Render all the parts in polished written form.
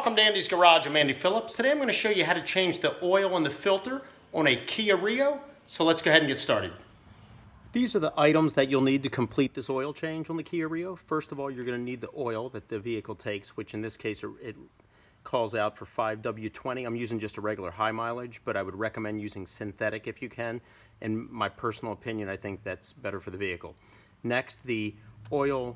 Welcome to Andy's Garage. I'm Andy Phillips. Today I'm going to show you how to change the oil in the filter on a Kia Rio. So let's go ahead and get started. These are the items that you'll need to complete this oil change on the Kia Rio. First of all, you're going to need the oil that the vehicle takes, which in this case it calls out for 5W20. I'm using just a regular high mileage, but I would recommend using synthetic if you can. In my personal opinion, I think that's better for the vehicle. Next, the oil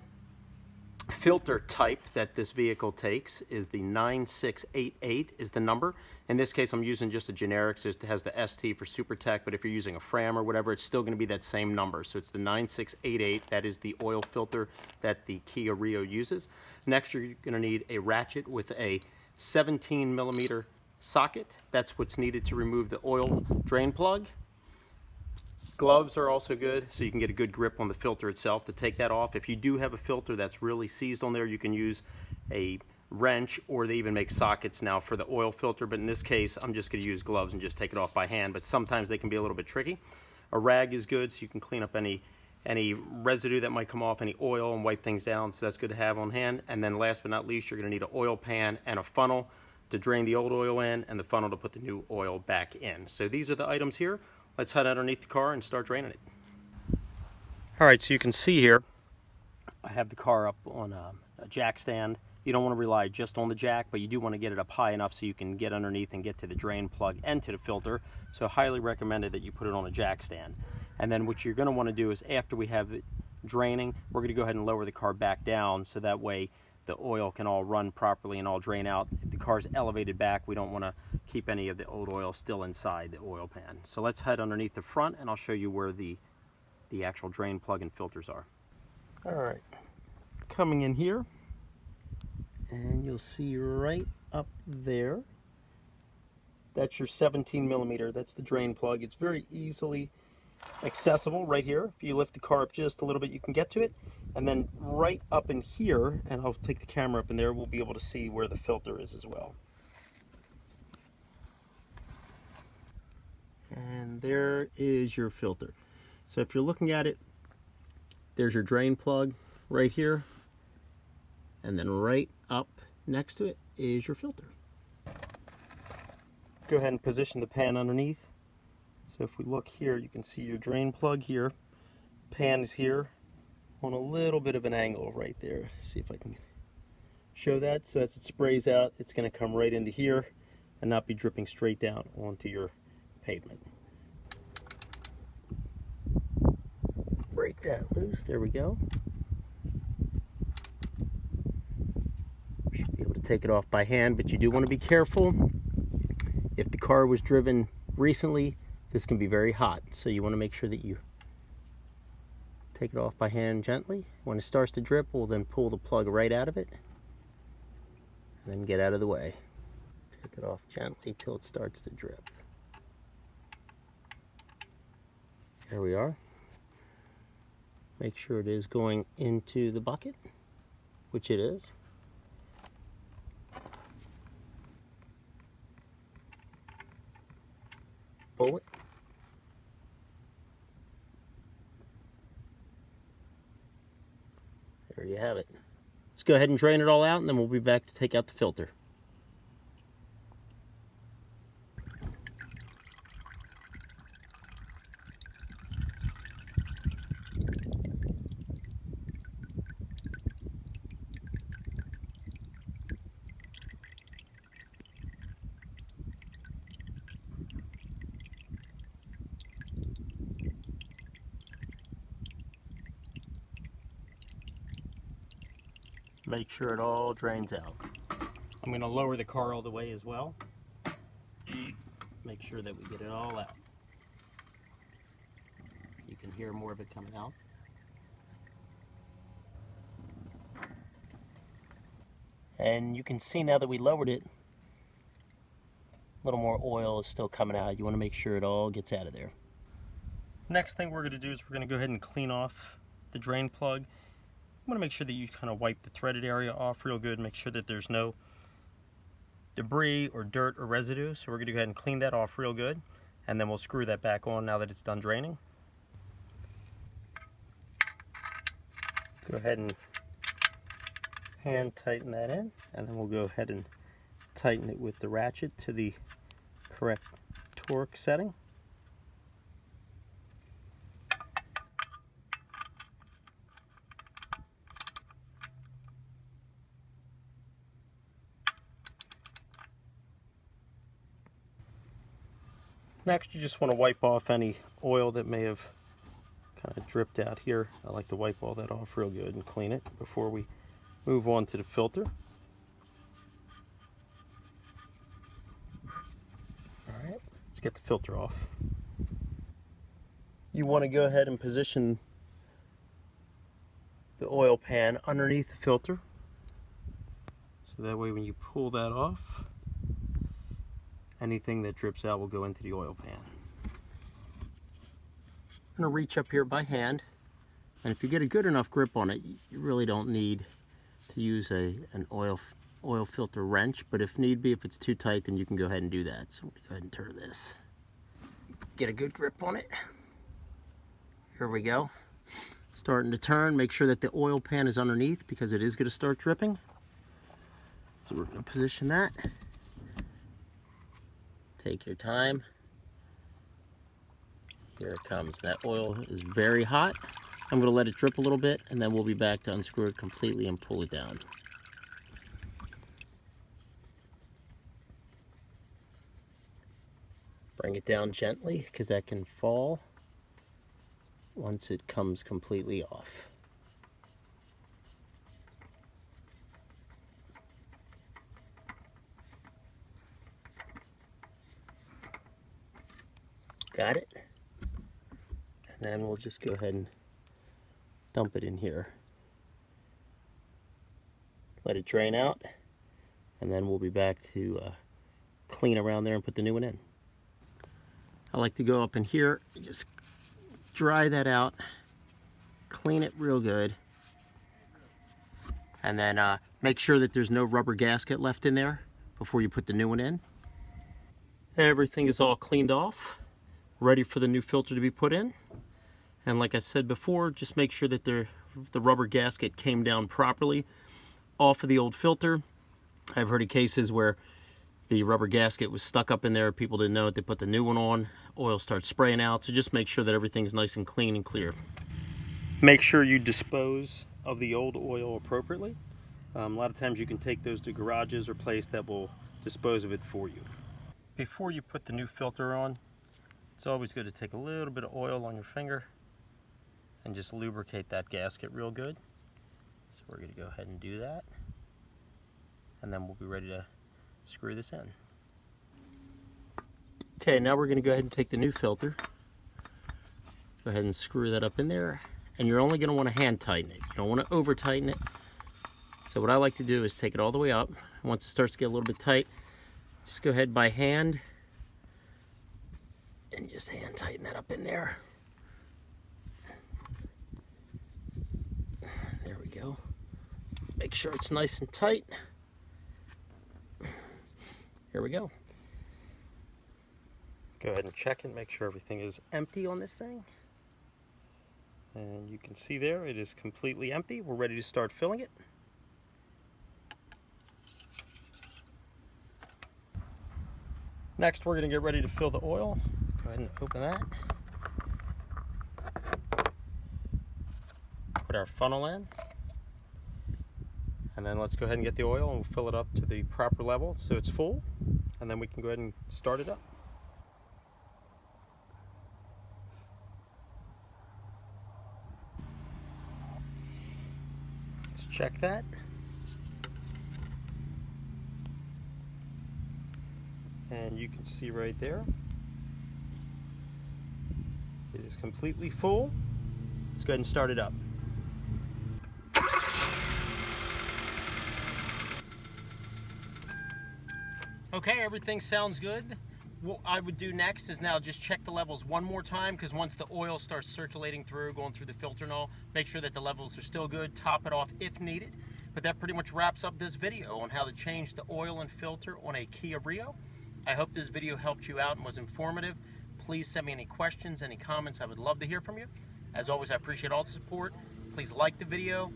filter type that this vehicle takes is the 9688 is the number. In this case, I'm using just a generic, so it has the ST for Super Tech, but if you're using a Fram or whatever, it's still going to be that same number. So it's the 9688. That is the oil filter that the Kia Rio uses. Next, you're going to need a ratchet with a 17 millimeter socket. That's what's needed to remove the oil drain plug. Gloves are also good, so you can get a good grip on the filter itself to take that off. If you do have a filter that's really seized on there, you can use a wrench, or they even make sockets now for the oil filter, but in this case, I'm just going to use gloves and just take it off by hand, but sometimes they can be a little bit tricky. A rag is good, so you can clean up any residue that might come off, any oil, and wipe things down, so that's good to have on hand. And then last but not least, you're going to need an oil pan and a funnel to drain the old oil in, and the funnel to put the new oil back in. So these are the items here. Let's head underneath the car and start draining it. All right, so you can see here, I have the car up on a jack stand. You don't want to rely just on the jack, but you do want to get it up high enough so you can get underneath and get to the drain plug and to the filter. So highly recommended that you put it on a jack stand. And then what you're going to want to do is after we have it draining, we're going to go ahead and lower the car back down so that way the oil can all run properly and all drain out. If the car's elevated back, we don't want to keep any of the old oil still inside the oil pan. So let's head underneath the front and I'll show you where the actual drain plug and filters are. All right, coming in here, and you'll see right up there, that's your 17 millimeter, that's the drain plug. It's very easily accessible right here. If you lift the car up just a little bit, you can get to it. And then right up in here, and I'll take the camera up in there, we'll be able to see where the filter is as well. And there is your filter. So if you're looking at it, there's your drain plug right here, and then right up next to it is your filter. Go ahead and position the pan underneath. So if we look here, you can see your drain plug here, pan is here on a little bit of an angle right there. See if I can show that. So as it sprays out, it's going to come right into here and not be dripping straight down onto your pavement. Break that loose. There we go. Should be able to take it off by hand, but you do want to be careful. If the car was driven recently, this can be very hot, so you want to make sure that you take it off by hand gently. When it starts to drip, we'll then pull the plug right out of it and then get out of the way. Take it off gently till it starts to drip. There we are. Make sure it is going into the bucket, which it is. Pull it. There you have it. Let's go ahead and drain it all out, and then we'll be back to take out the filter. Make sure it all drains out. I'm going to lower the car all the way as well. Make sure that we get it all out. You can hear more of it coming out. And you can see now that we lowered it, a little more oil is still coming out. You want to make sure it all gets out of there. Next thing we're going to do is we're going to go ahead and clean off the drain plug. You want to make sure that you kind of wipe the threaded area off real good, make sure that there's no debris or dirt or residue. So we're going to go ahead and clean that off real good, and then we'll screw that back on now that it's done draining. Go ahead and hand tighten that in, and then we'll go ahead and tighten it with the ratchet to the correct torque setting. Next, you just want to wipe off any oil that may have kind of dripped out here. I like to wipe all that off real good and clean it before we move on to the filter. Alright, let's get the filter off. You want to go ahead and position the oil pan underneath the filter, so that way when you pull that off, anything that drips out will go into the oil pan. I'm going to reach up here by hand, and if you get a good enough grip on it, you really don't need to use an oil filter wrench, but if need be, if it's too tight, then you can go ahead and do that. So I'm going to go ahead and turn this. Get a good grip on it. Here we go. Starting to turn. Make sure that the oil pan is underneath because it is going to start dripping. So we're going to position that. Take your time. Here it comes. That oil is very hot. I'm going to let it drip a little bit, and then we'll be back to unscrew it completely and pull it down. Bring it down gently because that can fall once it comes completely off. Got it? And then we'll just go ahead and dump it in here. Let it drain out, and then we'll be back to clean around there and put the new one in. I like to go up in here, just dry that out, clean it real good, and then make sure that there's no rubber gasket left in there before you put the new one in. Everything is all cleaned off, ready for the new filter to be put in. And like I said before, just make sure that the rubber gasket came down properly off of the old filter. I've heard of cases where the rubber gasket was stuck up in there, people didn't know it, they put the new one on, oil starts spraying out, so just make sure that everything's nice and clean and clear. Make sure you dispose of the old oil appropriately. A lot of times you can take those to garages or place that will dispose of it for you. Before you put the new filter on, it's always good to take a little bit of oil on your finger and just lubricate that gasket real good. So we're going to go ahead and do that, and then we'll be ready to screw this in. Okay, now we're going to go ahead and take the new filter. Go ahead and screw that up in there, and you're only going to want to hand tighten it. You don't want to over tighten it. So what I like to do is take it all the way up. Once it starts to get a little bit tight, just go ahead by hand and just hand tighten that up in there. There we go. Make sure it's nice and tight. Here we go. Go ahead and check it, make sure everything is empty on this thing. And you can see there, it is completely empty. We're ready to start filling it. Next, we're going to get ready to fill the oil. Go ahead and open that. Put our funnel in. And then let's go ahead and get the oil and we'll fill it up to the proper level so it's full. And then we can go ahead and start it up. Let's check that. And you can see right there, it is completely full. Let's go ahead and start it up. Okay, everything sounds good. What I would do next is now just check the levels one more time, because once the oil starts circulating through, going through the filter and all, make sure that the levels are still good, top it off if needed. But that pretty much wraps up this video on how to change the oil and filter on a Kia Rio. I hope this video helped you out and was informative. Please send me any questions, any comments. I would love to hear from you. As always, I appreciate all the support. Please like the video,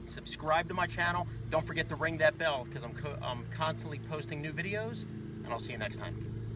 Subscribe to my channel. Don't forget to ring that bell because I'm constantly posting new videos, and I'll see you next time.